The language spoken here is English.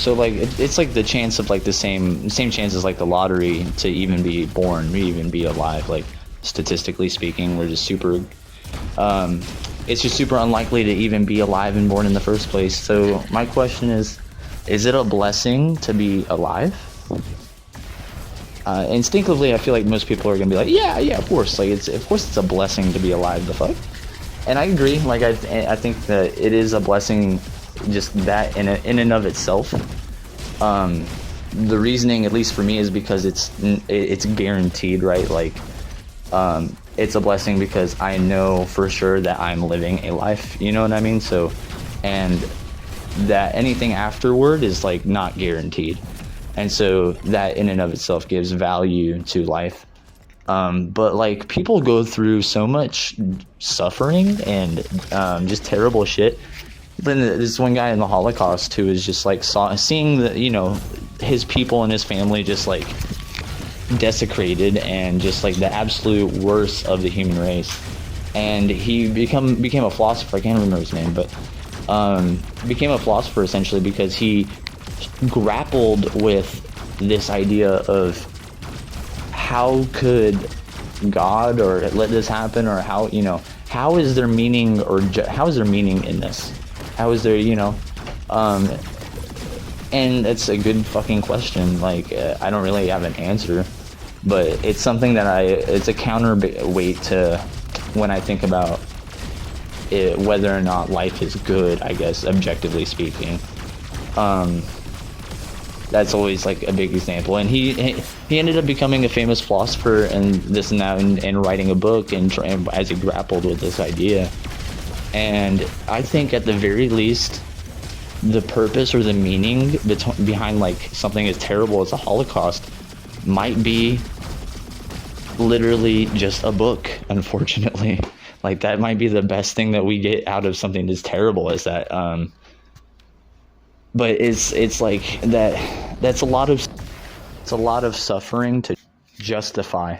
So like it's like the chance of like the same chance as like the lottery to even be born, to even be alive. Like statistically speaking, we're just super. It's just super unlikely to even be alive and born in the first place. So my question is it a blessing to be alive? Instinctively, I feel like most people are gonna be like, yeah, of course. Like of course it's a blessing to be alive. The fuck. And I agree. Like I think that it is a blessing, just that in and of itself. The reasoning, at least for me, is because it's guaranteed, right? Like, it's a blessing because I know for sure that I'm living a life. You know what I mean? So, and that anything afterward is like not guaranteed, and so that in and of itself gives value to life. But like people go through so much suffering and just terrible shit. Then this one guy in the Holocaust who is just like seeing the, you know, his people and his family just like desecrated and just like the absolute worst of the human race. And he became a philosopher. I can't remember his name, but became a philosopher essentially because he grappled with this idea of how could God or let this happen, or how, you know, how is there meaning, or how is there meaning in this? How is there, you know, and it's a good fucking question. Like, I don't really have an answer, but it's something that it's a counterweight to when I think about it, whether or not life is good, I guess, objectively speaking. That's always like a big example. And he ended up becoming a famous philosopher and this and that, and writing a book and as he grappled with this idea. And I think at the very least, the purpose or the meaning behind like something as terrible as the Holocaust might be literally just a book, unfortunately. Like that might be the best thing that we get out of something as terrible as that. But it's like that's a lot of suffering to justify.